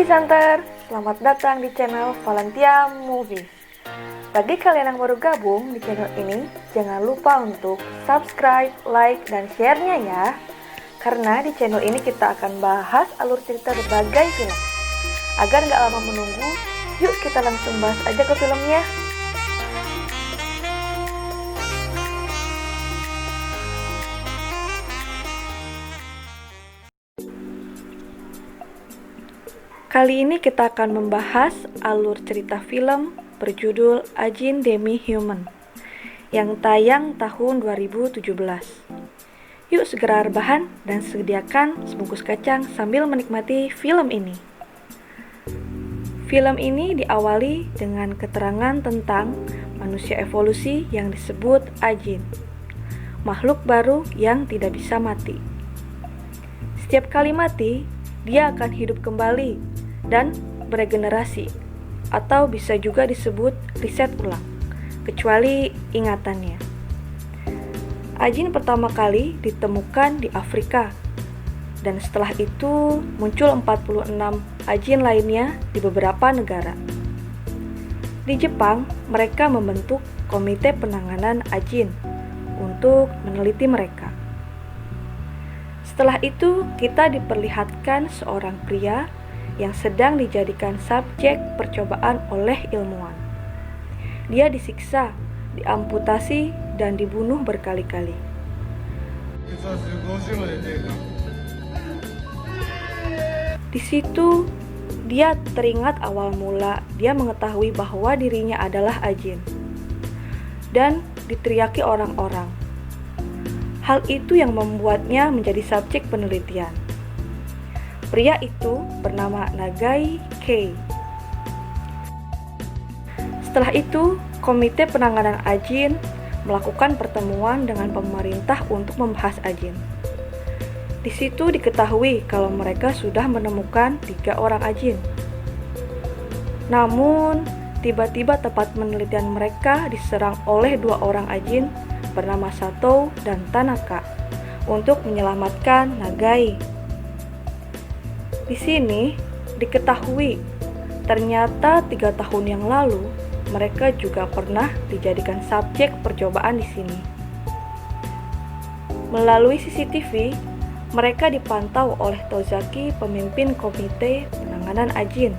Santer, selamat datang di channel Valentia Movies. Bagi kalian yang baru gabung di channel ini, jangan lupa untuk subscribe, like, dan share-nya ya. Karena di channel ini kita akan bahas alur cerita berbagai film. Agar nggak lama menunggu, yuk kita langsung bahas aja ke filmnya. Kali ini kita akan membahas alur cerita film berjudul Ajin Demi-Human yang tayang tahun 2017. Yuk segera rebahan dan sediakan sebungkus kacang sambil menikmati film ini. Film ini diawali dengan keterangan tentang manusia evolusi yang disebut Ajin, makhluk baru yang tidak bisa mati. Setiap kali mati, dia akan hidup kembali dan beregenerasi, atau bisa juga disebut riset ulang, kecuali ingatannya. Ajin pertama kali ditemukan di Afrika, dan setelah itu muncul 46 Ajin lainnya di beberapa negara. Di Jepang, mereka membentuk Komite Penanganan Ajin untuk meneliti mereka. Setelah itu, kita diperlihatkan seorang pria yang sedang dijadikan subjek percobaan oleh ilmuwan. Dia disiksa, diamputasi, dan dibunuh berkali-kali. Di situ, dia teringat awal mula dia mengetahui bahwa dirinya adalah Ajin dan diteriaki orang-orang. Hal itu yang membuatnya menjadi subjek penelitian. Pria itu bernama Nagai Kei. Setelah itu, Komite Penanganan Ajin melakukan pertemuan dengan pemerintah untuk membahas Ajin. Di situ diketahui kalau mereka sudah menemukan 3 orang Ajin. Namun, tiba-tiba tempat penelitian mereka diserang oleh 2 orang Ajin bernama Sato dan Tanaka untuk menyelamatkan Nagai. Di sini diketahui ternyata 3 tahun yang lalu mereka juga pernah dijadikan subjek percobaan di sini. Melalui CCTV, mereka dipantau oleh Tozaki, pemimpin Komite Penanganan Ajin.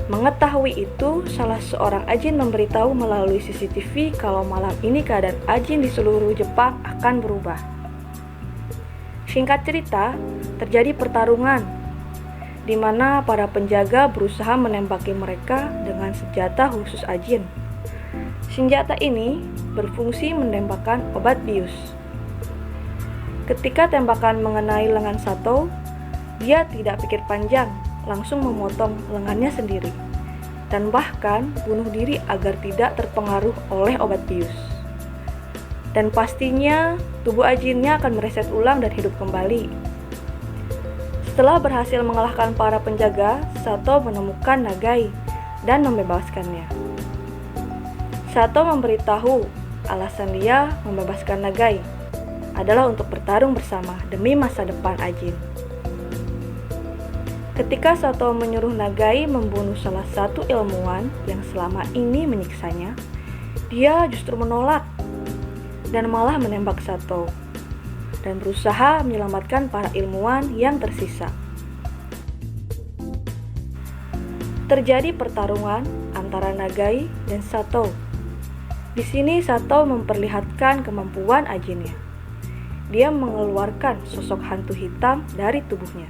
Mengetahui itu, salah seorang Ajin memberitahu melalui CCTV kalau malam ini keadaan Ajin di seluruh Jepang akan berubah. Singkat cerita, terjadi pertarungan di mana para penjaga berusaha menembaki mereka dengan senjata khusus Ajin. Senjata ini berfungsi menembakkan obat bius. Ketika tembakan mengenai lengan Sato, dia tidak pikir panjang, langsung memotong lengannya sendiri dan bahkan bunuh diri agar tidak terpengaruh oleh obat bius. Dan pastinya tubuh Ajinnya akan mereset ulang dan hidup kembali. Setelah berhasil mengalahkan para penjaga, Sato menemukan Nagai dan membebaskannya. Sato memberitahu alasan dia membebaskan Nagai adalah untuk bertarung bersama demi masa depan Ajin. Ketika Sato menyuruh Nagai membunuh salah satu ilmuwan yang selama ini menyiksanya, dia justru menolak dan malah menembak Sato dan berusaha menyelamatkan para ilmuwan yang tersisa. Terjadi pertarungan antara Nagai dan Sato. Di sini Sato memperlihatkan kemampuan Ajinnya. Dia mengeluarkan sosok hantu hitam dari tubuhnya.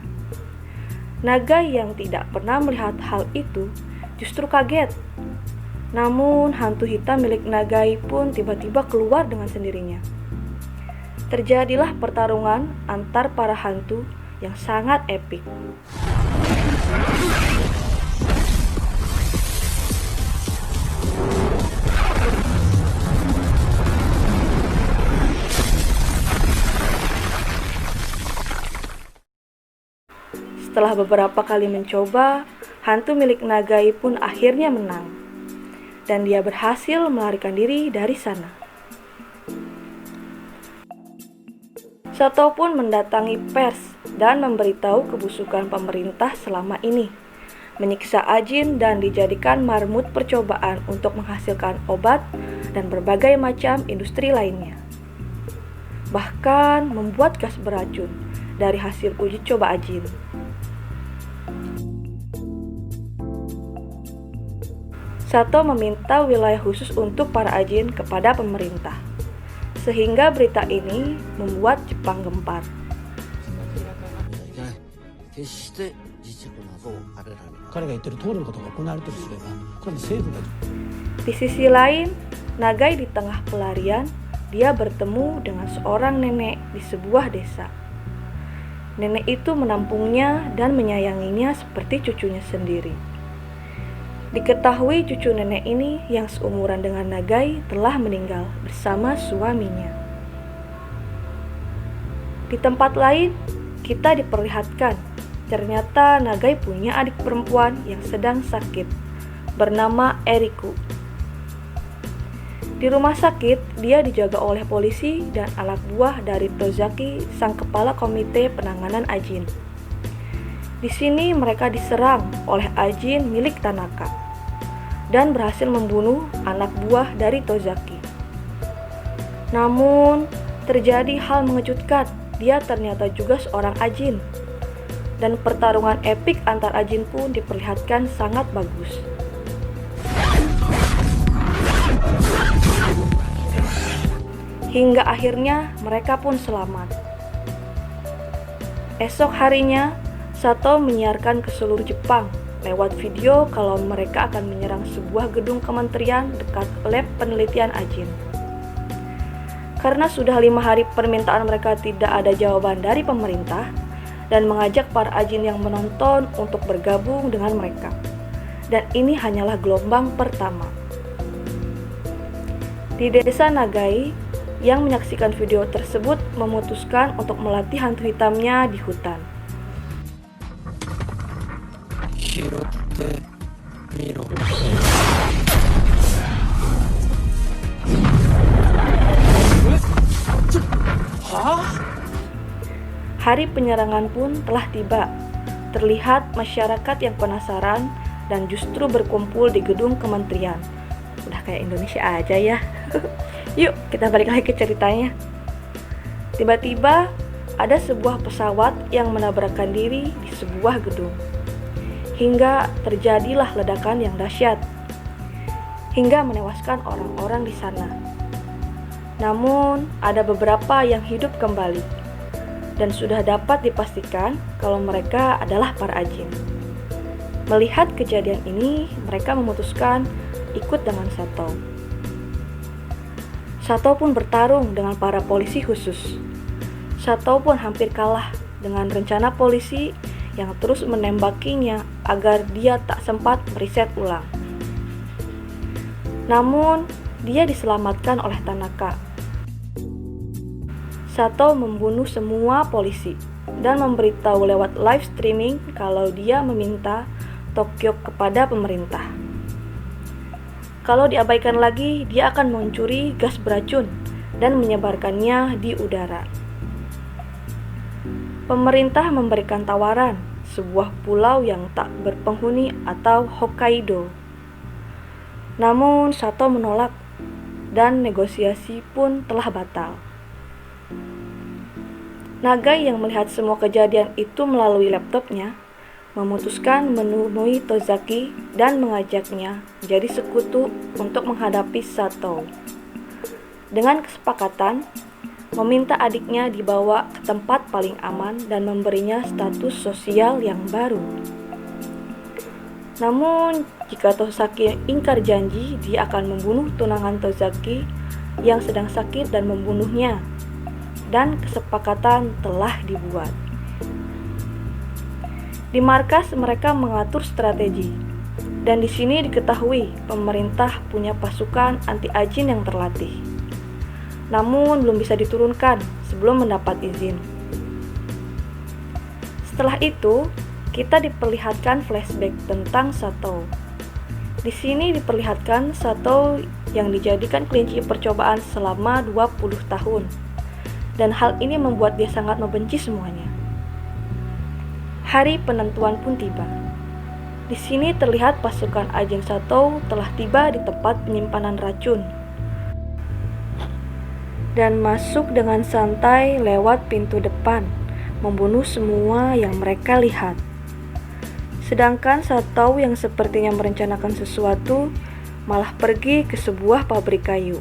Nagai yang tidak pernah melihat hal itu justru kaget. Namun hantu hitam milik Nagai pun tiba-tiba keluar dengan sendirinya. Terjadilah pertarungan antar para hantu yang sangat epik. Setelah beberapa kali mencoba, hantu milik Nagai pun akhirnya menang, dan dia berhasil melarikan diri dari sana. Sato pun mendatangi pers dan memberitahu kebusukan pemerintah selama ini, menyiksa Ajin dan dijadikan marmut percobaan untuk menghasilkan obat dan berbagai macam industri lainnya. Bahkan membuat gas beracun dari hasil uji coba Ajin. Sato meminta wilayah khusus untuk para Ajin kepada pemerintah, sehingga berita ini membuat Jepang gempar. Di sisi lain, Nagai di tengah pelarian, dia bertemu dengan seorang nenek di sebuah desa. Nenek itu menampungnya dan menyayanginya seperti cucunya sendiri. Diketahui cucu nenek ini yang seumuran dengan Nagai telah meninggal bersama suaminya. Di tempat lain, kita diperlihatkan ternyata Nagai punya adik perempuan yang sedang sakit, bernama Eriku. Di rumah sakit, dia dijaga oleh polisi dan anak buah dari Tozaki, sang kepala komite penanganan Ajin. Di sini mereka diserang oleh Ajin milik Tanaka dan berhasil membunuh anak buah dari Tozaki. Namun, terjadi hal mengejutkan, dia ternyata juga seorang Ajin. Dan pertarungan epik antar Ajin pun diperlihatkan sangat bagus. Hingga akhirnya mereka pun selamat. Esok harinya, Sato menyiarkan ke seluruh Jepang lewat video kalau mereka akan menyerang sebuah gedung kementerian dekat lab penelitian Ajin. Karena sudah 5 hari permintaan mereka tidak ada jawaban dari pemerintah, dan mengajak para Ajin yang menonton untuk bergabung dengan mereka. Dan ini hanyalah gelombang pertama. Di desa Nagai, yang menyaksikan video tersebut memutuskan untuk melatih hantu hitamnya di hutan. Hari penyerangan pun telah tiba. Terlihat masyarakat yang penasaran dan justru berkumpul di gedung kementerian. Udah kayak Indonesia aja ya. Yuk, kita balik lagi ke ceritanya. Tiba-tiba ada sebuah pesawat yang menabrakkan diri di sebuah gedung. Hingga terjadilah ledakan yang dahsyat. Hingga menewaskan orang-orang di sana. Namun, ada beberapa yang hidup kembali. Dan sudah dapat dipastikan kalau mereka adalah para Ajin. Melihat kejadian ini, mereka memutuskan ikut dengan Sato. Sato pun bertarung dengan para polisi khusus. Sato pun hampir kalah dengan rencana polisi yang terus menembakinya agar dia tak sempat meriset ulang. Namun, dia diselamatkan oleh Tanaka. Sato membunuh semua polisi dan memberitahu lewat live streaming kalau dia meminta Tokyo kepada pemerintah. Kalau diabaikan lagi, dia akan mencuri gas beracun dan menyebarkannya di udara. Pemerintah memberikan tawaran sebuah pulau yang tak berpenghuni atau Hokkaido. Namun Sato menolak dan negosiasi pun telah batal. Nagai yang melihat semua kejadian itu melalui laptopnya memutuskan menemui Tozaki dan mengajaknya jadi sekutu untuk menghadapi Sato. Dengan kesepakatan, meminta adiknya dibawa ke tempat paling aman dan memberinya status sosial yang baru. Namun, jika Tozaki ingkar janji, dia akan membunuh tunangan Tozaki yang sedang sakit dan membunuhnya. Dan kesepakatan telah dibuat. Di markas mereka mengatur strategi, dan di sini diketahui pemerintah punya pasukan anti-Ajin yang terlatih. Namun belum bisa diturunkan sebelum mendapat izin. Setelah itu, kita diperlihatkan flashback tentang Sato. Di sini diperlihatkan Sato yang dijadikan kelinci percobaan selama 20 tahun. dan hal ini membuat dia sangat membenci semuanya. Hari penentuan pun tiba. Di sini terlihat pasukan Ajin Satou telah tiba di tempat penyimpanan racun dan masuk dengan santai lewat pintu depan, membunuh semua yang mereka lihat. Sedangkan Satou yang sepertinya merencanakan sesuatu malah pergi ke sebuah pabrik kayu.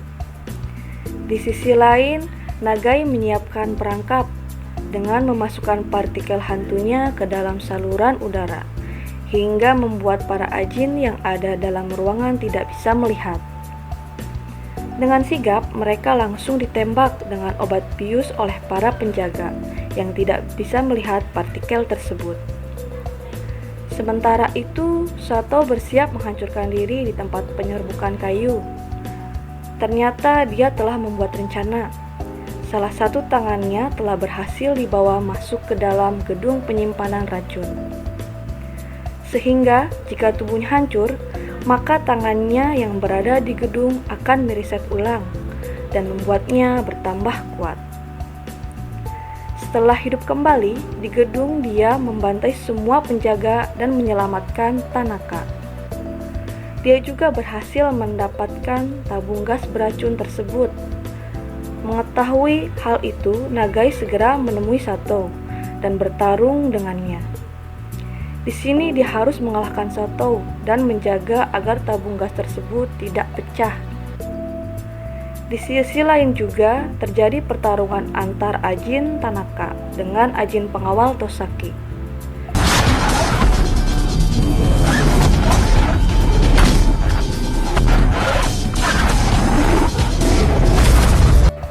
Di sisi lain, Nagai menyiapkan perangkap dengan memasukkan partikel hantunya ke dalam saluran udara, hingga membuat para Ajin yang ada dalam ruangan tidak bisa melihat. Dengan sigap, mereka langsung ditembak dengan obat bius oleh para penjaga yang tidak bisa melihat partikel tersebut. Sementara itu, Satou bersiap menghancurkan diri di tempat penyerbukan kayu. Ternyata dia telah membuat rencana. Salah satu tangannya telah berhasil dibawa masuk ke dalam gedung penyimpanan racun. Sehingga jika tubuhnya hancur, maka tangannya yang berada di gedung akan mereset ulang dan membuatnya bertambah kuat. Setelah hidup kembali, di gedung dia membantai semua penjaga dan menyelamatkan Tanaka. Dia juga berhasil mendapatkan tabung gas beracun tersebut. Mengetahui hal itu, Nagai segera menemui Satou dan bertarung dengannya. Di sini dia harus mengalahkan Satou dan menjaga agar tabung gas tersebut tidak pecah. Di sisi lain juga terjadi pertarungan antar Ajin Tanaka dengan Ajin pengawal Tosaki.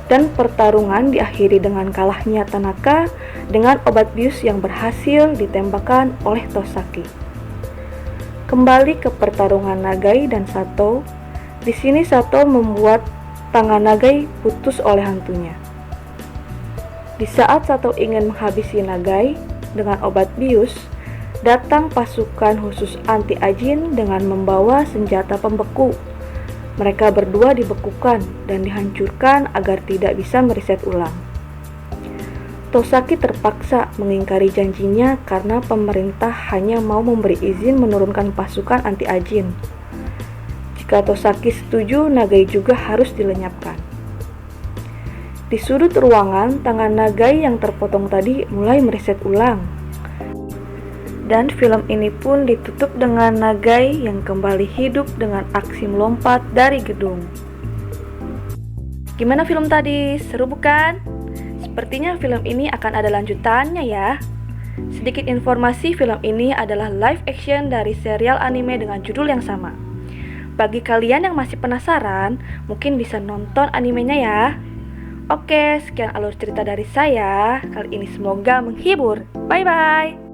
Dan pertarungan diakhiri dengan kalahnya Tanaka dengan obat bius yang berhasil ditembakkan oleh Tosaki. Kembali ke pertarungan Nagai dan Satou. Di sini Satou membuat tangan Nagai putus oleh hantunya. Di saat Satou ingin menghabisi Nagai dengan obat bius, datang pasukan khusus anti Ajin dengan membawa senjata pembeku. Mereka berdua dibekukan dan dihancurkan agar tidak bisa mereset ulang. Tosaki terpaksa mengingkari janjinya karena pemerintah hanya mau memberi izin menurunkan pasukan anti Ajin. Jika Tosaki setuju, Nagai juga harus dilenyapkan. Di sudut ruangan, tangan Nagai yang terpotong tadi mulai mereset ulang. Dan film ini pun ditutup dengan Nagai yang kembali hidup dengan aksi melompat dari gedung. Gimana film tadi? Seru bukan? Sepertinya film ini akan ada lanjutannya ya. Sedikit informasi, film ini adalah live action dari serial anime dengan judul yang sama. Bagi kalian yang masih penasaran, mungkin bisa nonton animenya ya. Oke, sekian alur cerita dari saya. Kali ini semoga menghibur. Bye-bye.